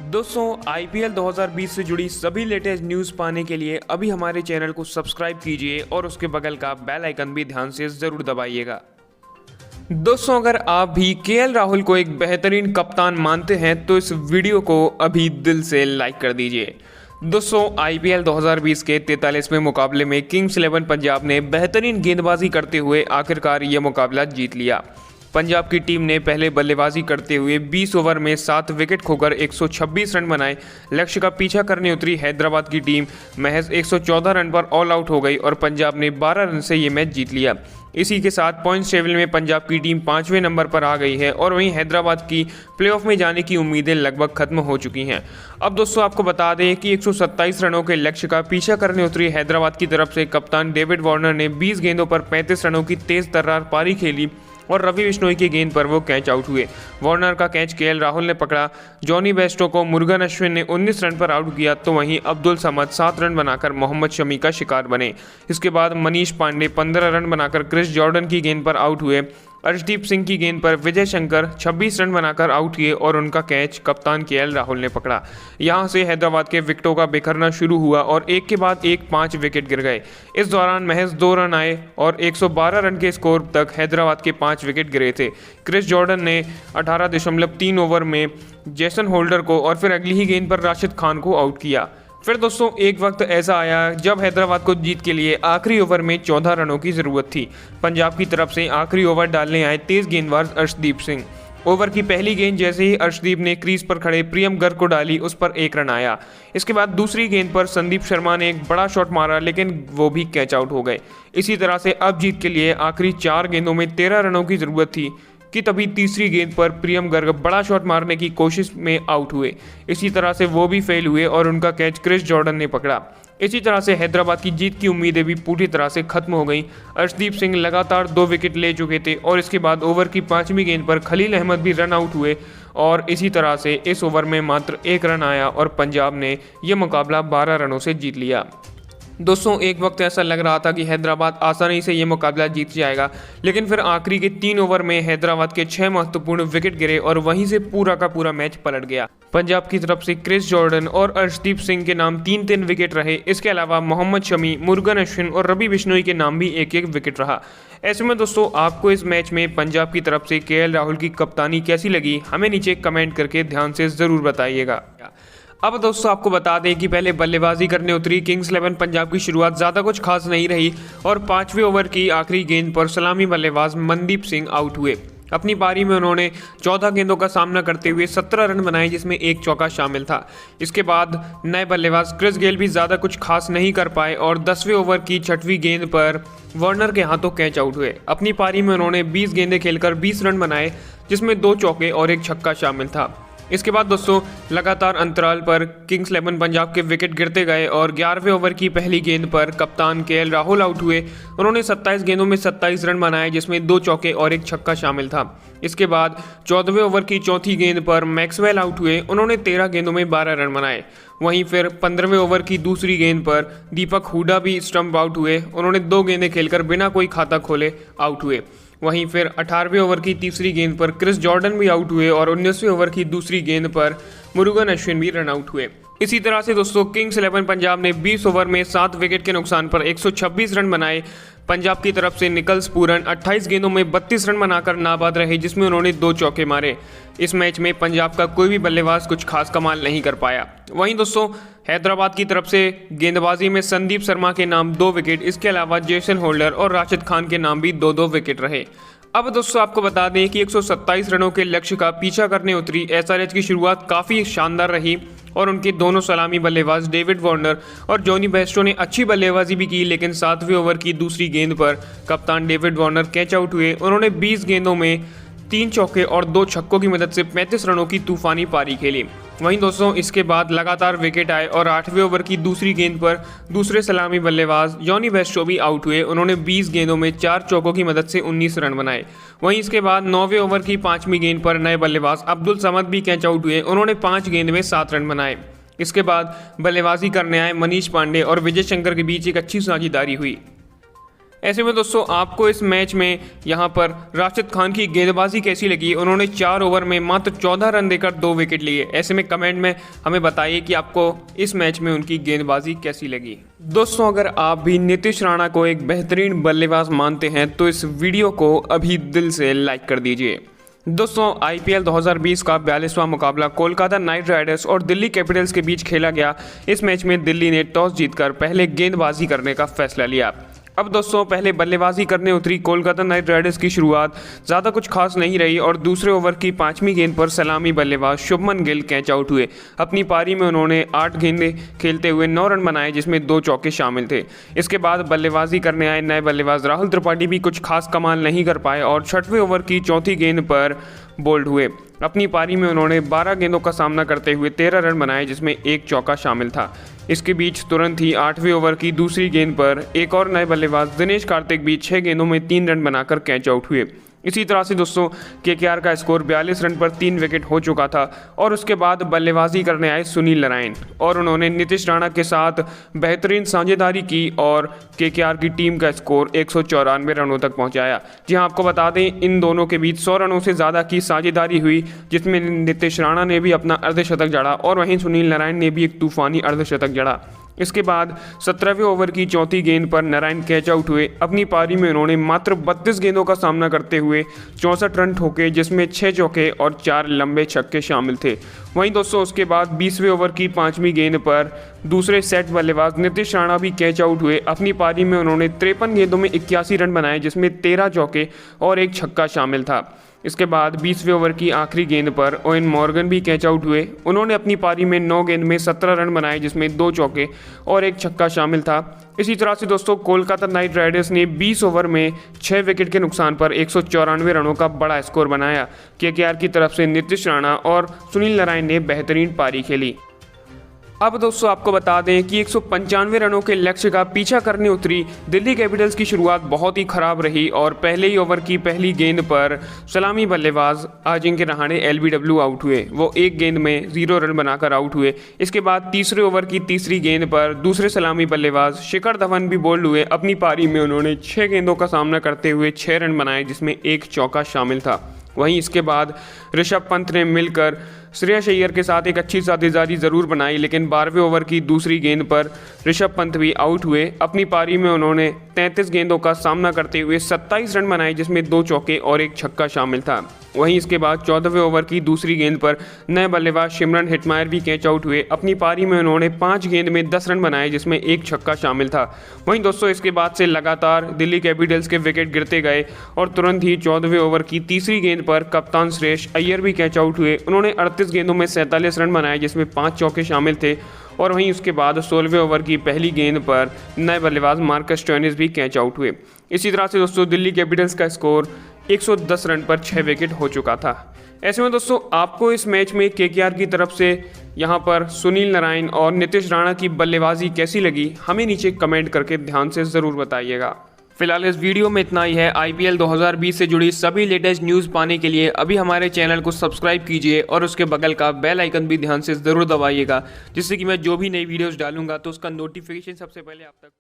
दोस्तों आईपीएल 2020 से जुड़ी सभी लेटेस्ट न्यूज़ पाने के लिए अभी हमारे चैनल को सब्सक्राइब कीजिए और उसके बगल का बेल आइकन भी ध्यान से ज़रूर दबाइएगा। दोस्तों अगर आप भी केएल राहुल को एक बेहतरीन कप्तान मानते हैं तो इस वीडियो को अभी दिल से लाइक कर दीजिए। दोस्तों आईपीएल 2020 के 43वें मुकाबले में किंग्स 11 पंजाब ने बेहतरीन गेंदबाजी करते हुए आखिरकार ये मुकाबला जीत लिया। पंजाब की टीम ने पहले बल्लेबाजी करते हुए 20 ओवर में 7 विकेट खोकर 126 रन बनाए। लक्ष्य का पीछा करने उतरी हैदराबाद की टीम महज 114 रन पर ऑल आउट हो गई और पंजाब ने 12 रन से ये मैच जीत लिया। इसी के साथ पॉइंट्स टेबल में पंजाब की टीम 5वें नंबर पर आ गई है और वहीं हैदराबाद की प्लेऑफ में जाने की उम्मीदें लगभग खत्म हो चुकी हैं। अब दोस्तों आपको बता दें कि 127 रनों के लक्ष्य का पीछा करने उतरी हैदराबाद की तरफ से कप्तान डेविड वार्नर ने 20 गेंदों पर 35 रनों की तेज तर्रार पारी खेली और रवि बिश्नोई की गेंद पर वो कैच आउट हुए। वार्नर का कैच केएल राहुल ने पकड़ा। जॉनी बेस्टो को मुरुगन अश्विन ने 19 रन पर आउट किया तो वहीं अब्दुल समद 7 रन बनाकर मोहम्मद शमी का शिकार बने। इसके बाद मनीष पांडे 15 रन बनाकर क्रिस जॉर्डन की गेंद पर आउट हुए। अर्शदीप सिंह की गेंद पर विजय शंकर 26 रन बनाकर आउट किए और उनका कैच कप्तान केएल राहुल ने पकड़ा। यहां से हैदराबाद के विकेटों का बिखरना शुरू हुआ और एक के बाद एक 5 विकेट गिर गए। इस दौरान महज 2 रन आए और 112 रन के स्कोर तक हैदराबाद के 5 विकेट गिरे थे। क्रिस जॉर्डन ने 18.3 ओवर में जेसन होल्डर को और फिर अगली ही गेंद पर राशिद खान को आउट किया। फिर दोस्तों एक वक्त ऐसा आया जब हैदराबाद को जीत के लिए आखिरी ओवर में 14 रनों की ज़रूरत थी। पंजाब की तरफ से आखिरी ओवर डालने आए तेज गेंदबाज अर्शदीप सिंह। ओवर की पहली गेंद जैसे ही अर्शदीप ने क्रीज पर खड़े प्रियम गर्ग को डाली, उस पर 1 रन आया। इसके बाद दूसरी गेंद पर संदीप शर्मा ने एक बड़ा शॉट मारा लेकिन वो भी कैच आउट हो गए। इसी तरह से अब जीत के लिए आखिरी 4 गेंदों में 13 रनों की ज़रूरत थी कि तभी तीसरी गेंद पर प्रियम गर्ग बड़ा शॉट मारने की कोशिश में आउट हुए। इसी तरह से वो भी फेल हुए और उनका कैच क्रिस जॉर्डन ने पकड़ा। इसी तरह से हैदराबाद की जीत की उम्मीदें भी पूरी तरह से खत्म हो गई। अर्शदीप सिंह लगातार 2 विकेट ले चुके थे और इसके बाद ओवर की 5वीं गेंद पर खलील अहमद भी रन आउट हुए और इसी तरह से इस ओवर में मात्र 1 रन आया और पंजाब ने यह मुकाबला 12 रनों से जीत लिया। दोस्तों एक वक्त ऐसा लग रहा था कि हैदराबाद आसानी से ये मुकाबला जीत जाएगा, लेकिन फिर आखिरी के 3 ओवर में हैदराबाद के 6 महत्वपूर्ण विकेट गिरे और वहीं से पूरा का पूरा मैच पलट गया। पंजाब की तरफ से क्रिस जॉर्डन और अर्शदीप सिंह के नाम 3-3 विकेट रहे। इसके अलावा मोहम्मद शमी, मुरुगन अश्विन और रवि बिश्नोई के नाम भी 1-1 विकेट रहा। ऐसे में दोस्तों आपको इस मैच में पंजाब की तरफ से केएल राहुल की कप्तानी कैसी लगी, हमें नीचे कमेंट करके ध्यान से ज़रूर बताइएगा। अब दोस्तों आपको बता दें कि पहले बल्लेबाजी करने उतरी किंग्स 11 पंजाब की शुरुआत ज़्यादा कुछ खास नहीं रही और 5वें ओवर की आखिरी गेंद पर सलामी बल्लेबाज मनदीप सिंह आउट हुए। अपनी पारी में उन्होंने 14 गेंदों का सामना करते हुए 17 रन बनाए जिसमें 1 चौका शामिल था। इसके बाद नए बल्लेबाज क्रिस गेल भी ज़्यादा कुछ खास नहीं कर पाए और 10वें ओवर की 6वीं गेंद पर वार्नर के हाथों कैच आउट हुए। अपनी पारी में उन्होंने 20 गेंदें खेलकर 20 रन बनाए जिसमें 2 चौके और 1 छक्का शामिल था। इसके बाद दोस्तों लगातार अंतराल पर किंग्स 11 पंजाब के विकेट गिरते गए और 11वें ओवर की पहली गेंद पर कप्तान केएल राहुल आउट हुए। उन्होंने 27 गेंदों में 27 रन बनाए जिसमें 2 चौके और 1 छक्का शामिल था। इसके बाद 14वें ओवर की चौथी गेंद पर मैक्सवेल आउट हुए। उन्होंने 13 गेंदों में 12 रन बनाए। वहीं फिर 15वें ओवर की दूसरी गेंद पर दीपक हुडा भी स्टंप आउट हुए। उन्होंने 2 गेंदें खेलकर बिना कोई खाता खोले आउट हुए। वहीं फिर 18वें ओवर की तीसरी गेंद पर क्रिस जॉर्डन भी आउट हुए और 19वें ओवर की दूसरी गेंद पर मुरुगन अश्विन भी रन आउट हुए। इसी तरह से दोस्तों किंग्स 11 पंजाब ने 20 ओवर में 7 विकेट के नुकसान पर 126 रन बनाए। पंजाब की तरफ से निकल्स पूरन 28 गेंदों में 32 रन बनाकर नाबाद रहे जिसमें उन्होंने 2 चौके मारे। इस मैच में पंजाब का कोई भी बल्लेबाज कुछ खास कमाल नहीं कर पाया। वहीं दोस्तों हैदराबाद की तरफ से गेंदबाजी में संदीप शर्मा के नाम 2 विकेट, इसके अलावा जेसन होल्डर और राशिद खान के नाम भी 2-2 विकेट रहे। अब दोस्तों आपको बता दें कि 127 रनों के लक्ष्य का पीछा करने उतरी एसआरएच की शुरुआत काफ़ी शानदार रही और उनके दोनों सलामी बल्लेबाज डेविड वार्नर और जॉनी बेस्टो ने अच्छी बल्लेबाजी भी की, लेकिन 7वें ओवर की दूसरी गेंद पर कप्तान डेविड वार्नर कैच आउट हुए। उन्होंने 20 गेंदों में 3 चौके और 2 छक्कों की मदद से 35 रनों की तूफानी पारी खेली। वहीं दोस्तों इसके बाद लगातार विकेट आए और 8वें ओवर की दूसरी गेंद पर दूसरे सलामी बल्लेबाज जॉनी बेस्टो भी आउट हुए। उन्होंने 20 गेंदों में 4 चौकों की मदद से 19 रन बनाए। वहीं इसके बाद 9वें ओवर की 5वीं गेंद पर नए बल्लेबाज अब्दुल समद भी कैच आउट हुए। उन्होंने 5 गेंद में 7 रन बनाए। इसके बाद बल्लेबाजी करने आए मनीष पांडे और विजय शंकर के बीच एक अच्छी साझेदारी हुई। ऐसे में दोस्तों आपको इस मैच में यहाँ पर राशिद खान की गेंदबाजी कैसी लगी? उन्होंने 4 ओवर में मात्र 14 रन देकर 2 विकेट लिए। ऐसे में कमेंट में हमें बताइए कि आपको इस मैच में उनकी गेंदबाजी कैसी लगी। दोस्तों अगर आप भी नीतीश राणा को एक बेहतरीन बल्लेबाज मानते हैं तो इस वीडियो को अभी दिल से लाइक कर दीजिए। दोस्तों IPL 2020 का 42वां मुकाबला कोलकाता नाइट राइडर्स और दिल्ली कैपिटल्स के बीच खेला गया। इस मैच में दिल्ली ने टॉस जीतकर पहले गेंदबाजी करने का फैसला लिया। अब दोस्तों पहले बल्लेबाजी करने उतरी कोलकाता नाइट राइडर्स की शुरुआत ज़्यादा कुछ खास नहीं रही और दूसरे ओवर की 5वीं गेंद पर सलामी बल्लेबाज शुभमन गिल कैच आउट हुए। अपनी पारी में उन्होंने 8 गेंदें खेलते हुए 9 रन बनाए जिसमें 2 चौके शामिल थे। इसके बाद बल्लेबाजी करने आए नए बल्लेबाज राहुल त्रिपाठी भी कुछ खास कमाल नहीं कर पाए और 6वें ओवर की 4थी गेंद पर बोल्ड हुए। अपनी पारी में उन्होंने 12 गेंदों का सामना करते हुए 13 रन बनाए जिसमें 1 चौका शामिल था। इसके बीच तुरंत ही 8वें ओवर की दूसरी गेंद पर एक और नए बल्लेबाज दिनेश कार्तिक भी 6 गेंदों में 3 रन बनाकर कैच आउट हुए। इसी तरह से दोस्तों KKR का स्कोर 42 रन पर 3 विकेट हो चुका था और उसके बाद बल्लेबाजी करने आए सुनील नारायण और उन्होंने नीतीश राणा के साथ बेहतरीन साझेदारी की और KKR की टीम का स्कोर 194 रनों तक पहुंचाया। जी हाँ, आपको बता दें इन दोनों के बीच 100 रनों से ज़्यादा की साझेदारी हुई जिसमें नीतीश राणा ने भी अपना अर्धशतक जड़ा और वहीं सुनील नारायण ने भी एक तूफानी अर्धशतक जड़ा। इसके बाद 17वें ओवर की 4थी गेंद पर नारायण कैच आउट हुए। अपनी पारी में उन्होंने मात्र 32 गेंदों का सामना करते हुए 64 रन ठोके जिसमें 6 चौके और 4 लंबे छक्के शामिल थे। वहीं दोस्तों उसके बाद 20वें ओवर की 5वीं गेंद पर दूसरे सेट बल्लेबाज नीतीश राणा भी कैच आउट हुए। अपनी पारी में उन्होंने 53 गेंदों में 81 रन बनाए जिसमें 13 चौके और 1 छक्का शामिल था। इसके बाद 20वें ओवर की आखिरी गेंद पर ओवेन मॉर्गन भी कैच आउट हुए। उन्होंने अपनी पारी में 9 गेंद में 17 रन बनाए जिसमें 2 चौके और 1 छक्का शामिल था। इसी तरह से दोस्तों कोलकाता नाइट राइडर्स ने 20 ओवर में 6 विकेट के नुकसान पर 194 रनों का बड़ा स्कोर बनाया। KKR की तरफ से नीतीश राणा और सुनील नारायण ने बेहतरीन पारी खेली। अब दोस्तों आपको बता दें कि 195 रनों के लक्ष्य का पीछा करने उतरी दिल्ली कैपिटल्स की शुरुआत बहुत ही खराब रही और पहले ही ओवर की पहली गेंद पर सलामी बल्लेबाज अजिंक्य रहाणे LBW आउट हुए। वो 1 गेंद में 0 रन बनाकर आउट हुए। इसके बाद तीसरे ओवर की तीसरी गेंद पर दूसरे सलामी बल्लेबाज शिखर धवन भी बोल्ड हुए। अपनी पारी में उन्होंने 6 गेंदों का सामना करते हुए 6 रन बनाए जिसमें 1 चौका शामिल था। वहीं इसके बाद ऋषभ पंत ने मिलकर श्रेयस अय्यर के साथ एक अच्छी साझेदारी जरूर बनाई लेकिन 12वें ओवर की दूसरी गेंद पर ऋषभ पंत भी आउट हुए। अपनी पारी में उन्होंने 33 गेंदों का सामना करते हुए 27 रन बनाए जिसमें 2 चौके और 1 छक्का शामिल था। वहीं इसके बाद 14वें ओवर की दूसरी गेंद पर नए बल्लेबाज सिमरन हेटमायर भी कैच आउट हुए। अपनी पारी में उन्होंने 5 गेंद में 10 रन बनाए जिसमें 1 छक्का शामिल था। वहीं दोस्तों इसके बाद से लगातार दिल्ली कैपिटल्स के विकेट गिरते गए और तुरंत ही 14वें ओवर की तीसरी गेंद पर कप्तान श्रेयस अय्यर भी कैच आउट हुए। उन्होंने 38 गेंदों में 47 रन बनाए जिसमें 5 चौके शामिल थे और वहीं उसके बाद 16वें ओवर की पहली गेंद पर नए बल्लेबाज मार्कस स्टोइनिस भी कैच आउट हुए। इसी तरह से दोस्तों दिल्ली कैपिटल्स का स्कोर 110 रन पर 6 विकेट हो चुका था। ऐसे में दोस्तों आपको इस मैच में KKR की तरफ से यहाँ पर सुनील नारायण और नीतीश राणा की बल्लेबाजी कैसी लगी हमें नीचे कमेंट करके ध्यान से ज़रूर बताइएगा। फिलहाल इस वीडियो में इतना ही है। IPL 2020 से जुड़ी सभी लेटेस्ट न्यूज़ पाने के लिए अभी हमारे चैनल को सब्सक्राइब कीजिए और उसके बगल का बेल आइकन भी ध्यान से ज़रूर दबाइएगा जिससे कि मैं जो भी नई वीडियोस डालूंगा तो उसका नोटिफिकेशन सबसे पहले आप तक